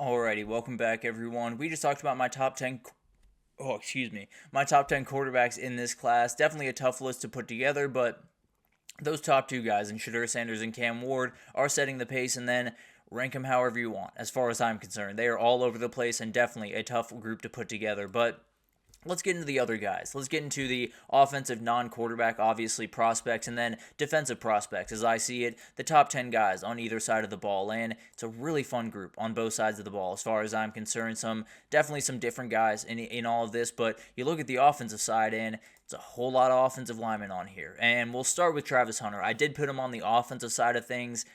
Alrighty, welcome back, everyone. We just talked about my top 10 quarterbacks in this class. Definitely a tough list to put together, but those top two guys, in Shadur Sanders and Cam Ward, are setting the pace, and then rank them however you want, as far as I'm concerned. They are all over the place and definitely a tough group to put together, but let's get into the other guys. Let's get into the offensive non-quarterback, obviously, prospects, and then defensive prospects. As I see it, the top 10 guys on either side of the ball, and it's a really fun group on both sides of the ball as far as I'm concerned. Definitely some different guys in all of this, but you look at the offensive side, and it's a whole lot of offensive linemen on here. And we'll start with Travis Hunter. I did put him on the offensive side of things.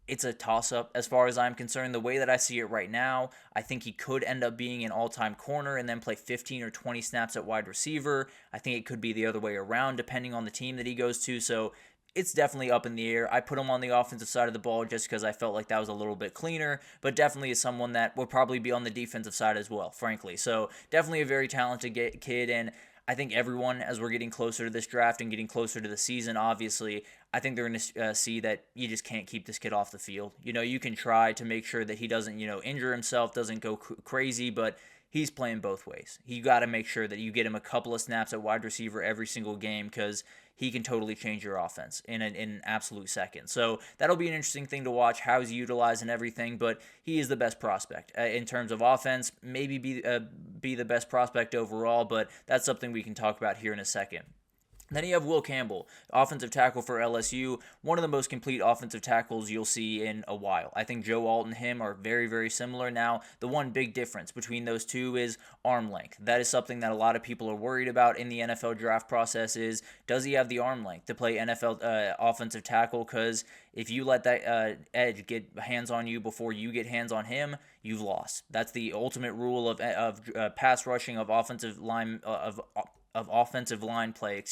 It's a toss-up as far as I'm concerned. The way that I see it right now, I think he could end up being an all-time corner and then play 15 or 20 snaps at wide receiver. I think it could be the other way around depending on the team that he goes to. So it's definitely up in the air. I put him on the offensive side of the ball just because I felt like that was a little bit cleaner, but definitely is someone that would probably be on the defensive side as well, frankly. So definitely a very talented kid, and I think everyone, as we're getting closer to this draft and getting closer to the season, obviously, I think they're going to see that you just can't keep this kid off the field. You can try to make sure that he doesn't, injure himself, doesn't go crazy, but he's playing both ways. You got to make sure that you get him a couple of snaps at wide receiver every single game because he can totally change your offense in an absolute second. So that'll be an interesting thing to watch, how he's utilized and everything, but he is the best prospect. In terms of offense, maybe be the best prospect overall, but that's something we can talk about here in a second. Then you have Will Campbell, offensive tackle for LSU, one of the most complete offensive tackles you'll see in a while. I think Joe Alt and him are very, very similar. Now, the one big difference between those two is arm length. That is something that a lot of people are worried about in the NFL draft process is, does he have the arm length to play NFL offensive tackle? Because if you let that edge get hands on you before you get hands on him, you've lost. That's the ultimate rule of pass rushing, of offensive line play,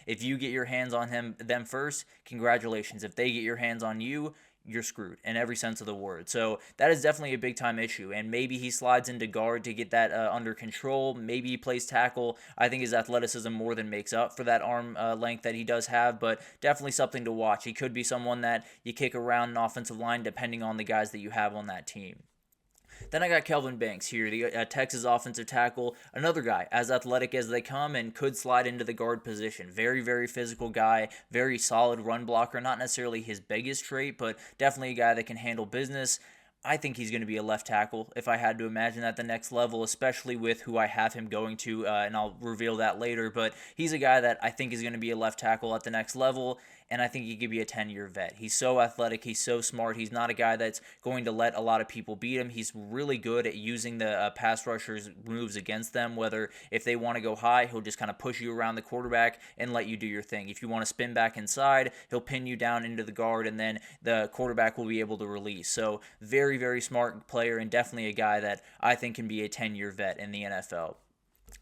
If you get your hands on them first, congratulations. If they get your hands on you, you're screwed in every sense of the word. So that is definitely a big time issue, and maybe he slides into guard to get that under control. Maybe he plays tackle. I think his athleticism more than makes up for that arm length that he does have, but definitely something to watch. He could be someone that you kick around an offensive line depending on the guys that you have on that team. Then I got Kelvin Banks here, the Texas offensive tackle, another guy as athletic as they come and could slide into the guard position. Very, very physical guy, very solid run blocker. Not necessarily his biggest trait, but definitely a guy that can handle business. I think he's going to be a left tackle if I had to imagine at the next level, especially with who I have him going to, and I'll reveal that later. But he's a guy that I think is going to be a left tackle at the next level, and I think he could be a 10-year vet. He's so athletic. He's so smart. He's not a guy that's going to let a lot of people beat him. He's really good at using the pass rushers' moves against them, whether if they want to go high, he'll just kind of push you around the quarterback and let you do your thing. If you want to spin back inside, he'll pin you down into the guard, and then the quarterback will be able to release. So very, very smart player, and definitely a guy that I think can be a 10-year vet in the NFL.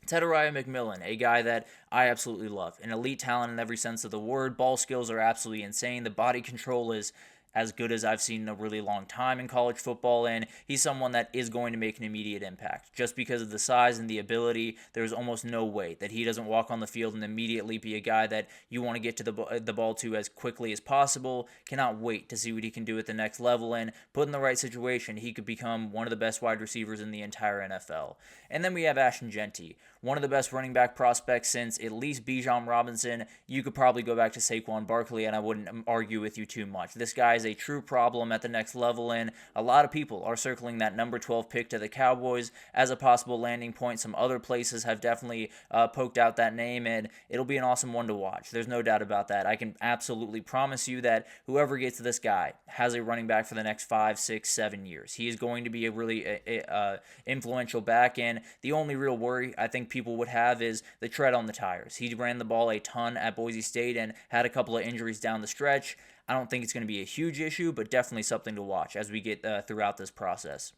Tedariah McMillan, a guy that I absolutely love. An elite talent in every sense of the word. Ball skills are absolutely insane. The body control is as good as I've seen in a really long time in college football, and he's someone that is going to make an immediate impact. Just because of the size and the ability, there's almost no way that he doesn't walk on the field and immediately be a guy that you want to get to the ball to as quickly as possible. Cannot wait to see what he can do at the next level, and put in the right situation, he could become one of the best wide receivers in the entire NFL. And then we have Ashton Jeanty, one of the best running back prospects since at least Bijan Robinson. You could probably go back to Saquon Barkley, and I wouldn't argue with you too much. This guy is a true problem at the next level, and a lot of people are circling that number 12 pick to the Cowboys as a possible landing point. Some other places have definitely poked out that name, and it'll be an awesome one to watch. There's no doubt about that. I can absolutely promise you that whoever gets this guy has a running back for the next 5, 6, 7 years. He is going to be a really influential back, and the only real worry I think people would have is the tread on the tires. He ran the ball a ton at Boise State and had a couple of injuries down the stretch. I don't think it's going to be a huge issue, but definitely something to watch as we get throughout this process.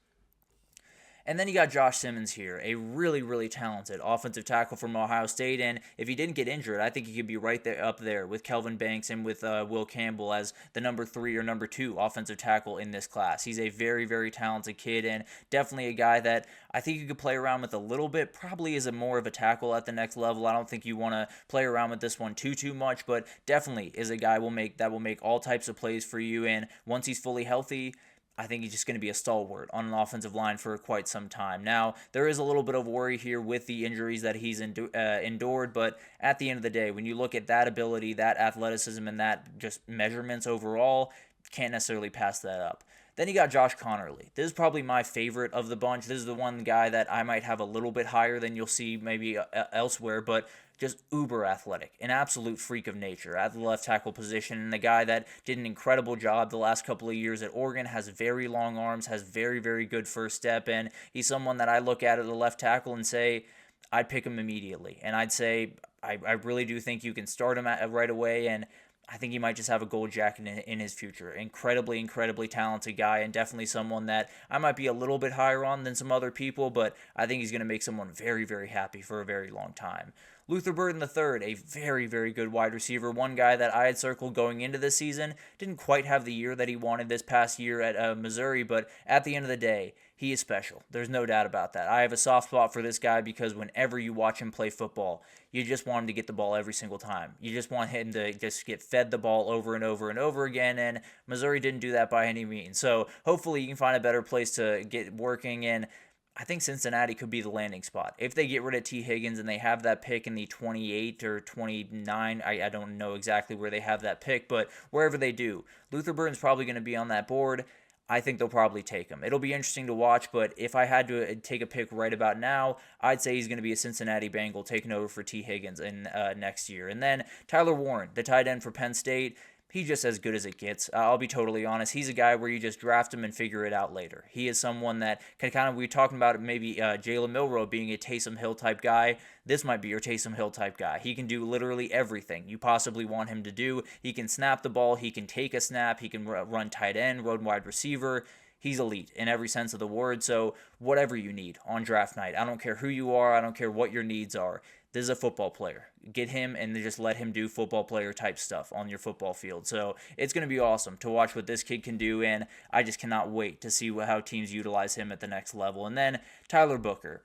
And then you got Josh Simmons here, a really, really talented offensive tackle from Ohio State. And if he didn't get injured, I think he could be right there up there with Kelvin Banks and with Will Campbell as the number 3 or number 2 offensive tackle in this class. He's a very, very talented kid, and definitely a guy that I think you could play around with a little bit. Probably is more of a tackle at the next level. I don't think you want to play around with this one too much, but definitely is a guy that will make all types of plays for you. And once he's fully healthy, I think he's just going to be a stalwart on an offensive line for quite some time. Now, there is a little bit of worry here with the injuries that he's endured, but at the end of the day, when you look at that ability, that athleticism, and that just measurements overall, can't necessarily pass that up. Then you got Josh Connerly. This is probably my favorite of the bunch. This is the one guy that I might have a little bit higher than you'll see maybe elsewhere, but just uber athletic, an absolute freak of nature at the left tackle position, and the guy that did an incredible job the last couple of years at Oregon, has very long arms, has very, very good first step, and he's someone that I look at the left tackle and say, I'd pick him immediately. And I'd say, I really do think you can start him right away, and I think he might just have a gold jacket in his future. Incredibly, incredibly talented guy, and definitely someone that I might be a little bit higher on than some other people, but I think he's going to make someone very, very happy for a very long time. Luther Burden III, a very, very good wide receiver. One guy that I had circled going into this season. Didn't quite have the year that he wanted this past year at Missouri, but at the end of the day, he is special. There's no doubt about that. I have a soft spot for this guy because whenever you watch him play football, you just want him to get the ball every single time. You just want him to just get fed the ball over and over and over again, and Missouri didn't do that by any means. So hopefully you can find a better place to get working, and I think Cincinnati could be the landing spot. If they get rid of T. Higgins and they have that pick in the 28 or 29, I don't know exactly where they have that pick, but wherever they do, Luther Burden's probably going to be on that board. I think they'll probably take him. It'll be interesting to watch, but if I had to take a pick right about now, I'd say he's going to be a Cincinnati Bengal taking over for T. Higgins in next year. And then Tyler Warren, the tight end for Penn State, he's just as good as it gets. I'll be totally honest. He's a guy where you just draft him and figure it out later. He is someone that can kind of, we were talking about maybe Jalen Milroe being a Taysom Hill type guy. This might be your Taysom Hill type guy. He can do literally everything you possibly want him to do. He can snap the ball. He can take a snap. He can run tight end, run wide receiver. He's elite in every sense of the word. So whatever you need on draft night, I don't care who you are. I don't care what your needs are. This is a football player. Get him and just let him do football player type stuff on your football field. So it's going to be awesome to watch what this kid can do, and I just cannot wait to see how teams utilize him at the next level. And then Tyler Booker.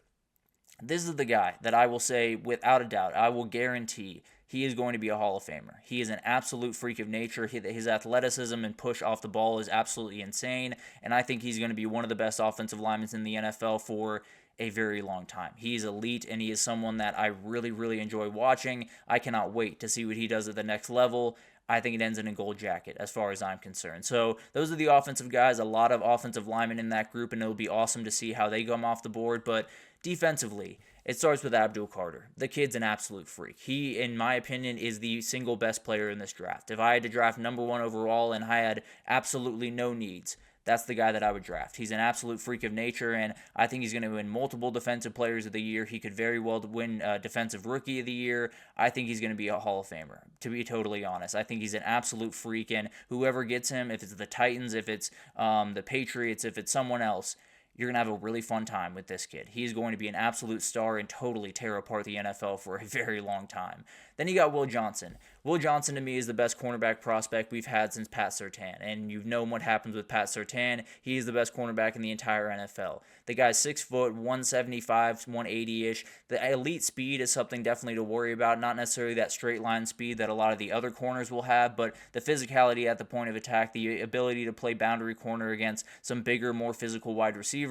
This is the guy that I will say without a doubt, I will guarantee he is going to be a Hall of Famer. He is an absolute freak of nature. His athleticism and push off the ball is absolutely insane, and I think he's going to be one of the best offensive linemen in the NFL for a very long time. He's elite, and he is someone that I really, really enjoy watching. I cannot wait to see what he does at the next level. I think it ends in a gold jacket as far as I'm concerned. So those are the offensive guys, a lot of offensive linemen in that group, and it'll be awesome to see how they come off the board. But defensively, it starts with Abdul Carter. The kid's an absolute freak. He, in my opinion, is the single best player in this draft. If I had to draft number one overall and I had absolutely no needs, that's the guy that I would draft. He's an absolute freak of nature, and I think he's going to win multiple Defensive Players of the Year. He could very well win Defensive Rookie of the Year. I think he's going to be a Hall of Famer, to be totally honest. I think he's an absolute freak, and whoever gets him, if it's the Titans, if it's the Patriots, if it's someone else, you're going to have a really fun time with this kid. He's going to be an absolute star and totally tear apart the NFL for a very long time. Then you got Will Johnson. Will Johnson, to me, is the best cornerback prospect we've had since Pat Surtain. And you've known what happens with Pat Surtain. He is the best cornerback in the entire NFL. The guy's 6 foot, 175, 180-ish. The elite speed is something definitely to worry about. Not necessarily that straight line speed that a lot of the other corners will have, but the physicality at the point of attack, the ability to play boundary corner against some bigger, more physical wide receivers.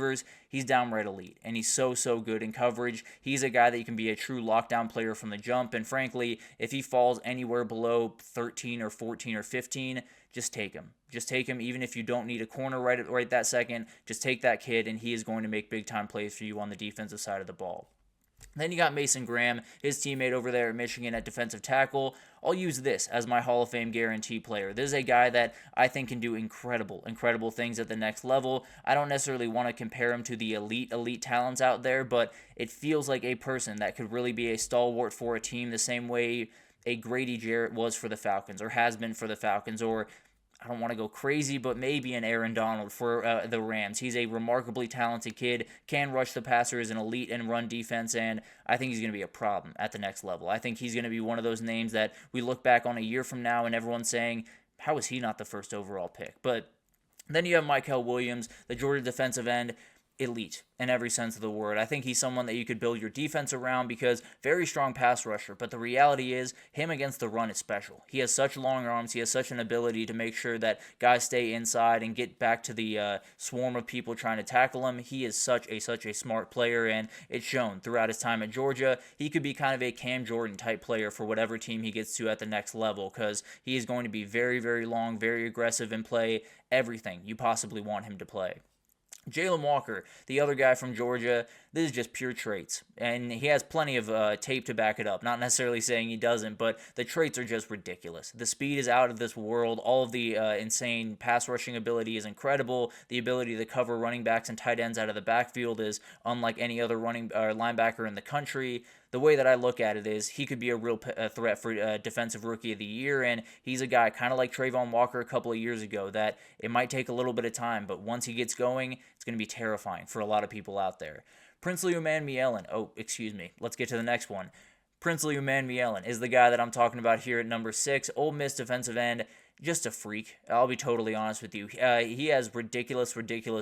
He's downright elite, and he's so good in coverage. He's a guy that you can be a true lockdown player from the jump, and frankly, if he falls anywhere below 13 or 14 or 15, just take him. Just take him, even if you don't need a corner right that second. Just take that kid, and he is going to make big-time plays for you on the defensive side of the ball. Then you got Mason Graham, his teammate over there at Michigan at defensive tackle. I'll use this as my Hall of Fame guarantee player. This is a guy that I think can do incredible things at the next level. I don't necessarily want to compare him to the elite talents out there, but it feels like a person that could really be a stalwart for a team the same way a Grady Jarrett was for the Falcons or has been for the Falcons, or I don't want to go crazy, but maybe an Aaron Donald for the Rams. He's a remarkably talented kid, can rush the passer, is an elite in run defense, and I think he's going to be a problem at the next level. I think he's going to be one of those names that we look back on a year from now and everyone's saying, how is he not the first overall pick? But then you have Mykel Williams, the Georgia defensive end. elite in every sense of the word. I think he's someone that you could build your defense around because very strong pass rusher, but the reality is him against the run is special. He has such long arms, he has such an ability to make sure that guys stay inside and get back to the swarm of people trying to tackle him. He is such a smart player, and it's shown throughout his time at Georgia. He could be kind of a Cam Jordan type player for whatever team he gets to at the next level, because he is going to be very, very long, very aggressive, and play everything you possibly want him to play. Jalen Walker, the other guy from Georgia, this is just pure traits. And he has plenty of tape to back it up. Not necessarily saying he doesn't, but the traits are just ridiculous. The speed is out of this world. All of the insane pass rushing ability is incredible. The ability to cover running backs and tight ends out of the backfield is unlike any other linebacker in the country. The way that I look at it is he could be a real threat for Defensive Rookie of the Year, and he's a guy kind of like Trayvon Walker a couple of years ago that it might take a little bit of time, but once he gets going, it's going to be terrifying for a lot of people out there. Princely Umanmielen. Let's get to the next one. Princely Umanmielen is the guy that I'm talking about here at number 6. Ole Miss defensive end. Just a freak. I'll be totally honest with you. He has ridiculous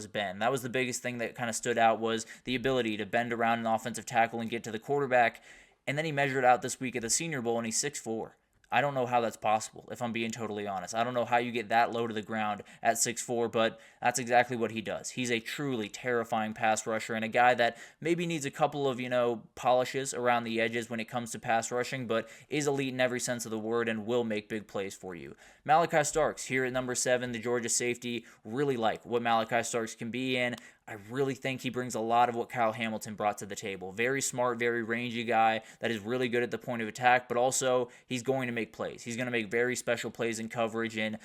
bend. That was the biggest thing that kind of stood out, was the ability to bend around an offensive tackle and get to the quarterback. And then he measured out this week at the Senior Bowl, and he's 6'4". I don't know how that's possible, if I'm being totally honest. I don't know how you get that low to the ground at 6'4", but that's exactly what he does. He's a truly terrifying pass rusher and a guy that maybe needs a couple of, polishes around the edges when it comes to pass rushing, but is elite in every sense of the word and will make big plays for you. Malachi Starks, here at number 7, the Georgia safety. Really like what Malachi Starks can be in. I really think he brings a lot of what Kyle Hamilton brought to the table. Very smart, very rangy guy that is really good at the point of attack, but also he's going to make plays. He's going to make very special plays in coverage and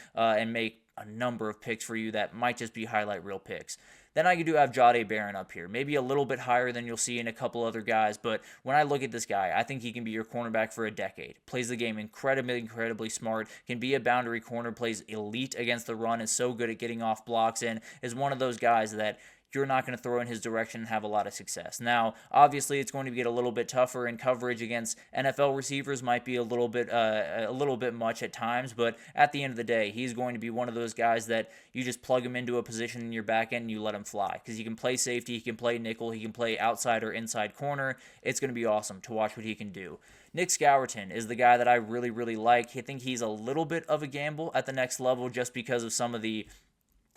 make a number of picks for you that might just be highlight reel picks. Then I do have Jahdae Barron up here, maybe a little bit higher than you'll see in a couple other guys, but when I look at this guy, I think he can be your cornerback for a decade. Plays the game incredibly smart, can be a boundary corner, plays elite against the run, is so good at getting off blocks, and is one of those guys that you're not going to throw in his direction and have a lot of success. Now, obviously, it's going to get a little bit tougher, and coverage against NFL receivers might be a little bit much at times, but at the end of the day, he's going to be one of those guys that you just plug him into a position in your back end and you let him fly, because he can play safety, he can play nickel, he can play outside or inside corner. It's going to be awesome to watch what he can do. Nick Scourton is the guy that I really like. I think he's a little bit of a gamble at the next level just because of some of the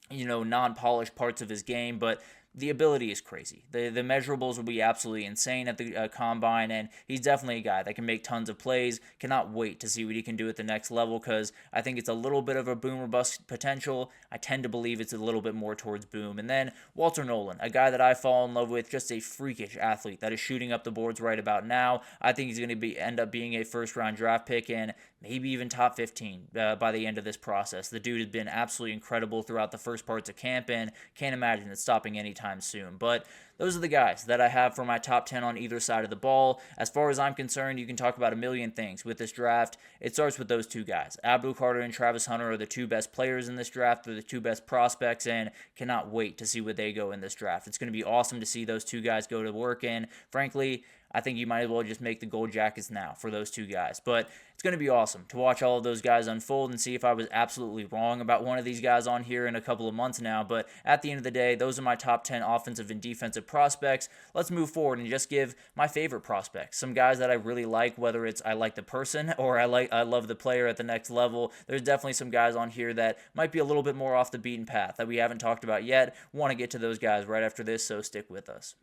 non-polished parts of his game, but the ability is crazy. The measurables will be absolutely insane at the combine, and he's definitely a guy that can make tons of plays. Cannot wait to see what he can do at the next level, because I think it's a little bit of a boom or bust potential. I tend to believe it's a little bit more towards boom. And then Walter Nolan, a guy that I fall in love with, just a freakish athlete that is shooting up the boards right about now. I think he's going to end up being a first-round draft pick and maybe even top 15 by the end of this process. The dude has been absolutely incredible throughout the first parts of camp, and can't imagine it stopping anytime soon. But those are the guys that I have for my top 10 on either side of the ball. As far as I'm concerned, you can talk about a million things with this draft. It starts with those two guys. Abdul Carter and Travis Hunter are the two best players in this draft. They're the two best prospects, and cannot wait to see where they go in this draft. It's going to be awesome to see those two guys go to work, and frankly, I think you might as well just make the gold jackets now for those two guys. But it's going to be awesome to watch all of those guys unfold and see if I was absolutely wrong about one of these guys on here in a couple of months now. But at the end of the day, those are my top 10 offensive and defensive prospects. Let's move forward and just give my favorite prospects, some guys that I really like, whether it's I like the person or I love the player at the next level. There's definitely some guys on here that might be a little bit more off the beaten path that we haven't talked about yet. Want to get to those guys right after this, so stick with us.